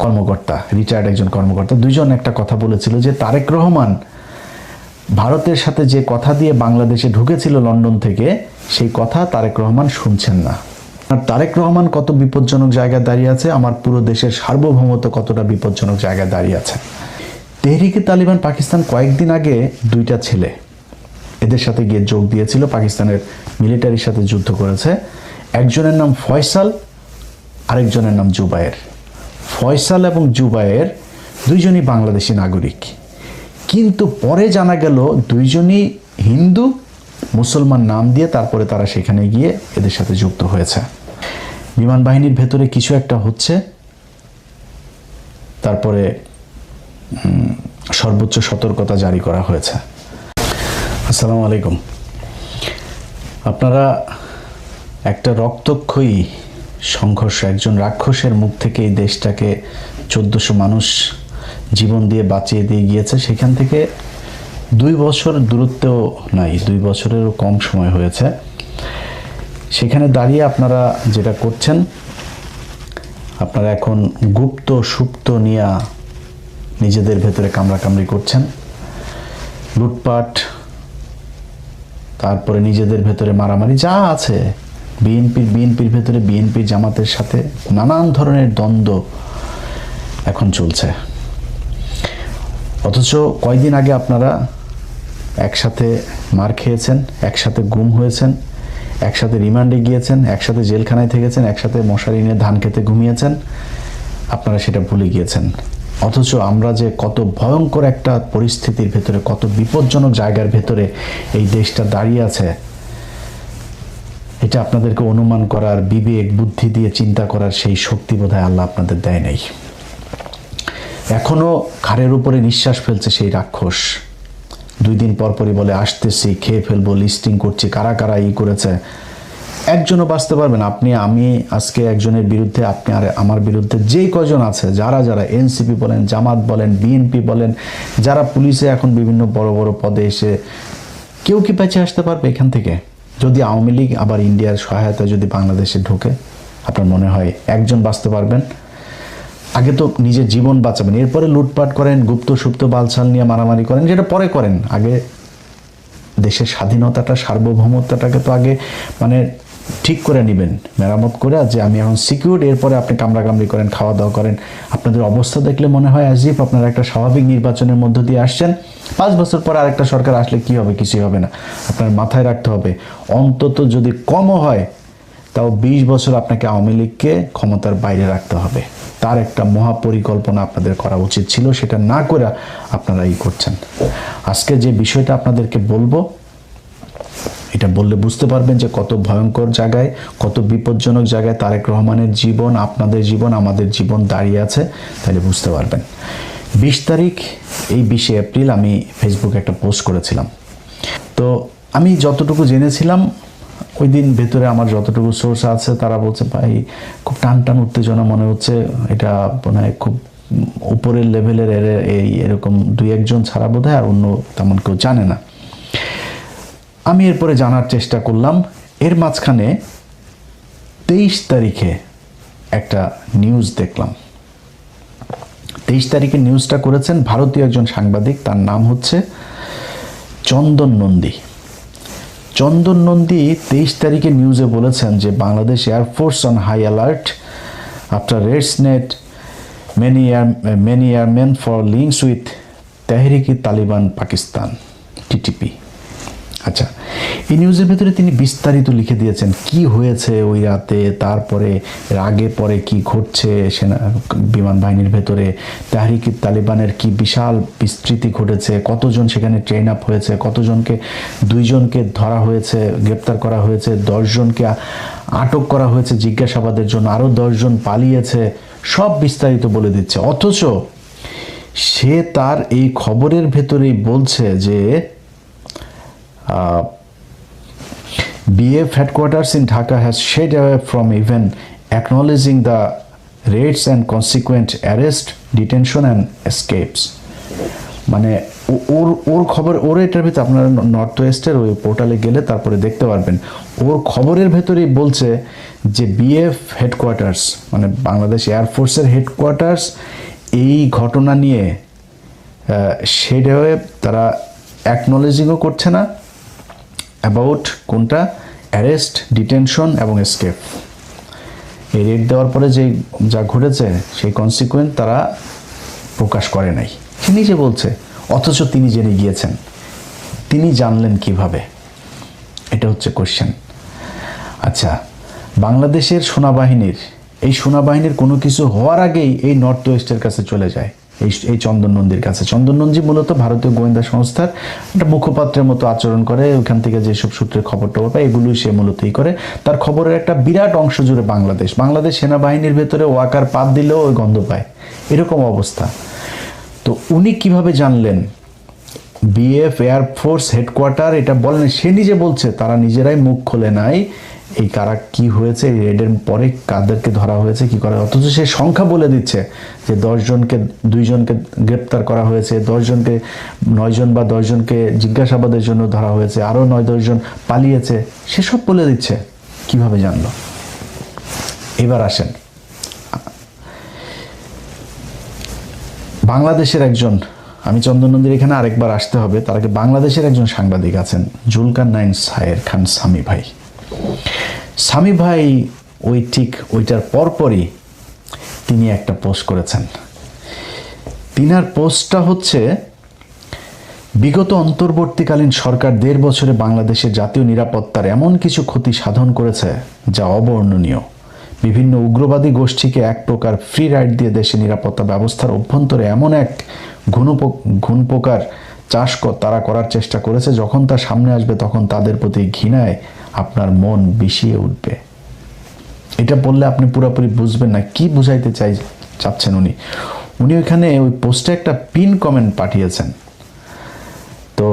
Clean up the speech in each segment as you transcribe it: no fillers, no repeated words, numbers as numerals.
কর্মকর্তা, রিটায়ার্ড একজন কর্মকর্তা, দুইজন একটা কথা বলেছিল যে তারেক রহমান ভারতের সাথে যে কথা দিয়ে বাংলাদেশে ঢুকেছিল লন্ডন থেকে, সেই কথা তারেক রহমান শুনছেন না। আর তারেক রহমান কত বিপজ্জনক জায়গায় দাঁড়িয়ে আছে, আমার পুরো দেশের সার্বভৌমত্ব কতটা বিপজ্জনক জায়গায় দাঁড়িয়ে আছে। তেহরিকে তালিবান পাকিস্তান কয়েকদিন আগে দুইটা ছেলে এদের সাথে গিয়ে যোগ দিয়েছিল, পাকিস্তানের মিলিটারির সাথে যুদ্ধ করেছে। একজনের নাম ফয়সাল, আরেকজনের নাম জুবায়ের। ফয়সাল এবং জুবায়ের দুইজনই বাংলাদেশি নাগরিক, কিন্তু পরে জানা গেল দুইজনই হিন্দু মুসলমান নাম দিয়ে তারপরে তারা সেখানে গিয়ে এদের সাথে যুক্ত হয়েছে। বিমান বাহিনীর ভেতরে কিছু একটা হচ্ছে, তারপরে সর্বোচ্চ সতর্কতা জারি করা হয়েছে। আসসালামু আলাইকুম। আপনারা একটা রক্তক্ষয়ী সংঘর্ষ, একজন রাক্ষসের মুখ থেকে এই দেশটাকে 1400 মানুষ জীবন দিয়ে বাঁচিয়ে দিয়ে গিয়েছে, সেখান থেকে 2 বছর দূরত্বেও নাই, 2 বছরেরও কম সময় হয়েছে। সেখানে দাঁড়িয়ে আপনারা যেটা করছেন, আপনারা এখন গুপ্ত সুপ্ত নিয়ে নিজেদের ভেতরে কামড়াকামড়ি করছেন, লুটপাট, তারপরে নিজেদের ভেতরে মারামারি যা আছে, বিএনপির ভেতরে বিএনপির জামাতের সাথে নানান ধরনের দ্বন্দ্ব এখন চলছে। অথচ কয়দিন আগে আপনারা একসাথে মার খেয়েছেন, একসাথে গুম হয়েছেন, একসাথে রিমান্ডে গিয়েছেন, একসাথে জেলখানায় থেকেছেন, একসাথে মশারি নিয়ে ধান খেতে ঘুমিয়েছেন, আপনারা সেটা ভুলে গিয়েছেন। অথচ আমরা যে কত ভয়ঙ্কর একটা পরিস্থিতির ভেতরে, কত বিপজ্জনক জায়গার ভেতরে এই দেশটা দাঁড়িয়ে আছে, এটা আপনাদেরকে অনুমান করার, বিবেক বুদ্ধি দিয়ে চিন্তা করার সেই শক্তি বোধহয় আল্লাহ আপনাদের দেয় নাই। এখনো ঘাড়ের উপরে নিঃশ্বাস ফেলছে সেই রাক্ষস। 2 দিন পরপরই বলে আসতেছি, খেয়ে ফেলবো, লিস্টিং করছি, কারা কারা করেছে। একজনও বাঁচতে পারবেন। আমি আজকে একজনের বিরুদ্ধে, আপনি আর আমার বিরুদ্ধে যেই কয়জন আছে, যারা এনসিপি বলেন, জামাত বলেন, বিএনপি বলেন, যারা পুলিশে এখন বিভিন্ন বড় বড় পদে এসে, কেউ কি বেঁচে আসতে পারবে এখান থেকে? যদি আওয়ামী লীগ আবার ইন্ডিয়ার সহায়তায় যদি বাংলাদেশে ঢোকে, আপনার মনে হয় একজন বাঁচতে পারবেন? আগে তো নিজের জীবন বাঁচাবেন, এরপরে লুটপাট করেন, গুপ্ত সুপ্ত বালছাল নিয়ে মারামারি করেন, যেটা পরে করেন। আগে দেশের স্বাধীনতাটা, সার্বভৌমত্বটাকে তো আগে ঠিক করে নেবেন, মেরামত করে, যে আমি এখন সিকিউর, এরপরে আপনি কামড়াকামড়ি করেন, খাওয়া দাওয়া করেন। আপনাদের অবস্থা দেখলে মনে হয় অ্যাজ ইফ আপনারা একটা স্বাভাবিক নির্বাচনের মধ্য দিয়ে আসছেন। 5 বছর পর আরেকটা সরকার আসলে কি হবে? কিছুই হবে না। আপনার মাথায় রাখতে হবে, অন্তত যদি কমও হয় তাও 20 বছর আপনাকে আওয়ামী লীগকে ক্ষমতার বাইরে রাখতে হবে। তার একটা মহাপরিকল্পনা আপনাদের করা উচিত ছিল, সেটা না করে আপনারা করছেন। আজকে যে বিষয়টা আপনাদেরকে বলবো, এটা বললে বুঝতে পারবেন যে কত ভয়ঙ্কর জায়গায়, কত বিপজ্জনক জায়গায় তারেক রহমানের জীবন, আপনাদের জীবন, আমাদের জীবন দাঁড়িয়ে আছে, তাহলে বুঝতে পারবেন। 20 তারিখ, এই 20 এপ্রিল আমি ফেসবুকে একটা পোস্ট করেছিলাম। তো আমি যতটুকু জেনেছিলাম ওই দিন, ভেতরে আমার যতটুকু সোর্স আছে তারা বলছে, ভাই খুব টান উত্তেজনা মনে হচ্ছে, এটা মনে হয় খুব উপরের লেভেলের, এরকম 2-1 জন ছাড়া বোধহয় আর অন্য তেমন কেউ জানে না। আমি এরপরে জানার চেষ্টা করলাম। এর মাঝখানে 23 তারিখে একটা নিউজ দেখলাম। 23 তারিখে নিউজটা করেছেন ভারতীয় একজন সাংবাদিক, তার নাম হচ্ছে চন্দন নন্দী। চন্দন নন্দী 23 তারিখে নিউজে বলেছেন যে Bangladesh air force on high alert after raids net many airmen for links with Tehrik-i Taliban Pakistan, TTP. আচ্ছা, এই নিউজের ভেতরে তিনি বিস্তারিত লিখে দিয়েছেন কি হয়েছে ওই রাতে, তারপরে এর আগে পরে কি ঘটছে সেনা বিমান বাহিনীর ভেতরে, তেহরিকি তালিবানের কি বিশাল বিস্তৃতি ঘটেছে, কতজন সেখানে ট্রেন আপ হয়েছে, কতজনকে, 2 জনকে ধরা হয়েছে, গ্রেপ্তার করা হয়েছে, 10 জনকে আটক করা হয়েছে জিজ্ঞাসাবাদের জন্য, আরও 10 জন পালিয়েছে, সব বিস্তারিত বলে দিচ্ছে। অথচ সে তার এই খবরের ভেতরেই বলছে যে BF headquarters in Dhaka has shied away from even acknowledging the raids and consequent arrest, detention and escapes. মানে ওর ওর খবর, ওর এটার ভিতরে আপনারা নর্থ ওয়েস্টের ওই পোর্টালে গেলে তারপরে দেখতে পারবেন, ওর খবরের ভেতরেই বলছে যে বিএফ হেডকোয়ার্টার্স মানে বাংলাদেশ এয়ারফোর্সের হেডকোয়ার্টার্স এই ঘটনা নিয়ে সেটাও তারা অ্যাকনোলেজিংও করছে না অ্যাবাউট কোনটা অ্যারেস্ট, ডিটেনশন এবং এসকেপ। এই রেড দেওয়ার পরে যে যা ঘটেছে সেই কনসিকুয়েন্স তারা প্রকাশ করে নাই, সে নিজে বলছে, অথচ তিনি জেনে গিয়েছেন। তিনি জানলেন কিভাবে? এটা হচ্ছে কোশ্চেন। আচ্ছা, বাংলাদেশের সেনাবাহিনীর কোনো কিছু হওয়ার আগেই এই নর্থ ওয়েস্টের কাছে চলে যায়, এই চন্দন নন্দীর কাছে। চন্দন নন্দী মূলত ভারতীয় গোয়েন্দা সংস্থার একটা মুখপাত্রের মতো আচরণ করে, ওখান থেকে যেসব সূত্রে খবর টবর পায় এগুলোই সে মূলতই করে। তার খবরের একটা বিরাট অংশ জুড়ে বাংলাদেশ সেনাবাহিনীর ভেতরে ওয়াকার পাত দিলেও ওই গন্ধ পায়, এরকম অবস্থা। তো উনি কিভাবে জানলেন? বিএফ এয়ারফোর্স হেডকোয়ার্টার এটা বলেন, সে নিজে বলছে তারা নিজেরাই মুখ খোলে নাই এই কারা কি হয়েছে, এই রেডের পরে কাদেরকে ধরা হয়েছে কি করা, অথচ সে সংখ্যা বলে দিচ্ছে যে 2 জনকে গ্রেপ্তার করা হয়েছে, 9 জন বা 10 জনকে জিজ্ঞাসাবাদের জন্য ধরা হয়েছে, আরও 9-10 জন পালিয়েছে, সেসব বলে দিচ্ছে। কিভাবে জানলো? এবার আসেন, বাংলাদেশের একজন, আমি চন্দন নন্দীর এখানে আরেকবার আসতে হবে, তার আগে বাংলাদেশের একজন সাংবাদিক আছেন জুলকারনাইন সায়ের খান সামি ভাই। সামি ভাই ওইটার পরপরই তিনি একটা পোস্ট করেছেন। তিনার পোস্টটা হচ্ছে, বিগত অন্তর্বর্তীকালীন সরকার 1.5 বছরে বাংলাদেশের জাতীয় নিরাপত্তার এমন কিছু ক্ষতি সাধন করেছে যা অবর্ণনীয়। বিভিন্ন উগ্রবাদী গোষ্ঠীকে এক প্রকার ফ্রি রাইড দিয়ে দেশের নিরাপত্তা ব্যবস্থার অভ্যন্তরে এমন এক ঘুণপোকার চাষ তারা করার চেষ্টা করেছে, যখন তা সামনে আসবে তখন তাদের প্রতি ঘৃণায় আপনার মন বিষিয়ে উঠবে। এটা বললে আপনি পুরোপুরি বুঝবেন না কি বুঝাইতে চাচ্ছেন উনি ওইখানে ওই পোস্টে একটা পিন কমেন্ট পাঠিয়েছেন। তো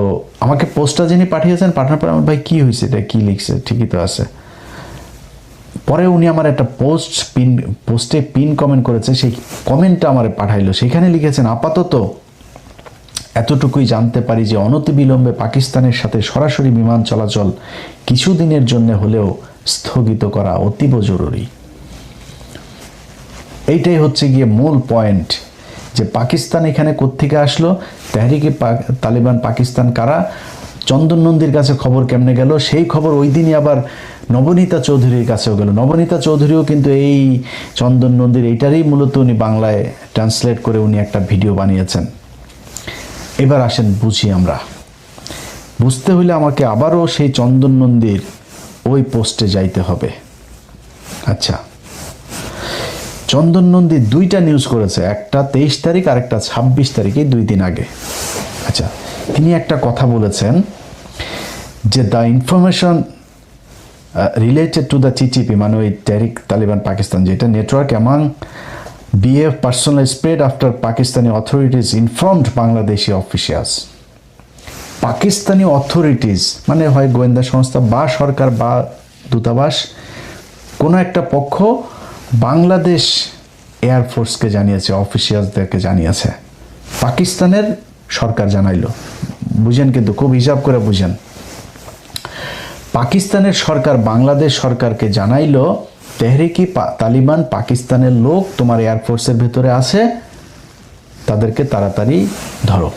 আমাকে পোস্টটা যিনি পাঠিয়েছেন, পাঠানোর পর আমার ভাই কি হয়েছে, এটা কি লিখছে, ঠিকই তো আছে। পরে উনি আমার একটা পোস্টে পিন কমেন্ট করেছে, সেই কমেন্টটা আমার পাঠাইলো। সেখানে লিখেছেন, আপাতত এতটুকুই জানতে পারি যে অনতিবিলম্বে পাকিস্তানের সাথে সরাসরি বিমান চলাচল কিছুদিনের জন্য হলেও স্থগিত করা অতীব জরুরি। এইটাই হচ্ছে গিয়ে মূল পয়েন্ট, যে পাকিস্তান এখানে কোত্থেকে আসলো, তেহরিকে তালিবান পাকিস্তান কারা, চন্দন নন্দীর কাছে খবর কেমনে গেল, সেই খবর ওই দিনই আবার নবনীতা চৌধুরীর কাছেও গেল। নবনীতা চৌধুরীও কিন্তু এই চন্দন নন্দীর এইটারই মূলত উনি বাংলায় ট্রান্সলেট করে উনি একটা ভিডিও বানিয়েছেন। এবার আসেন বুঝি আমরা। বুঝতে হলে আমাকে আবারও সেই চন্দন নন্দীর ওই পোস্টে যাইতে হবে। আচ্ছা, চন্দন নন্দী 2টা নিউজ করেছে, একটা 23 তারিখ আর একটা 26 তারিখে, 2 দিন আগে। আচ্ছা, তিনি একটা কথা বলেছেন যে the information related to the TTP মানে ওই তেহরিক তালিবান পাকিস্তান, যেটা network among BF personally spread after Pakistani authorities informed Bangladeshi officials. Pakistani authorities মানে হয় গোয়েন্দা সংস্থা বা সরকার বা দূতাবাস, কোনো একটা পক্ষ বাংলাদেশ এয়ারফোর্সকে জানিয়েছে, অফিসিয়ালসদেরকে জানিয়েছে, পাকিস্তানের সরকার জানাইলো। বুঝেন, কিন্তু খুব হিসাব করে বুঝেন। পাকিস্তানের সরকার বাংলাদেশ সরকারকে জানাইলো, তেহরিকি তালিবান পাকিস্তানের লোক তোমার এয়ারফোর্সের ভেতরে আছে, তাদেরকে তাড়াতাড়ি ধরো।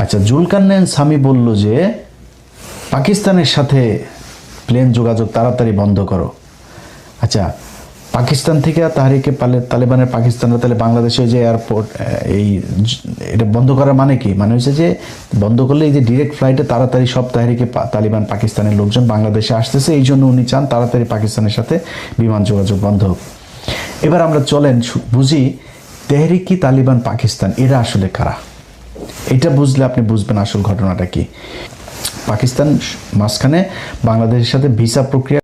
আচ্ছা, জুলকারনাইন সামি বলল যে পাকিস্তানের সাথে প্লেন যোগাযোগ তাড়াতাড়ি বন্ধ করো। আচ্ছা, পাকিস্তান থেকে তাহরিকে তালিবানের পাকিস্তানের তাহলে বাংলাদেশে যে এয়ারপোর্ট এটা বন্ধ করার মানে কি? মানে হচ্ছে যে বন্ধ করলে এই যে ডিরেক্ট ফ্লাইটে তাড়াতাড়ি সব তাহরিকে তালিবান পাকিস্তানের লোকজন বাংলাদেশে আসতেছে, এই জন্য উনি চান তাড়াতাড়ি পাকিস্তানের সাথে বিমান যোগাযোগ বন্ধ হোক। এবার আমরা চলেন বুঝি তেহরিকি তালিবান পাকিস্তান এরা আসলে কারা। এটা বুঝলে আপনি বুঝবেন আসল ঘটনাটা কি। পাকিস্তান মাঝখানে বাংলাদেশের সাথে ভিসা প্রক্রিয়া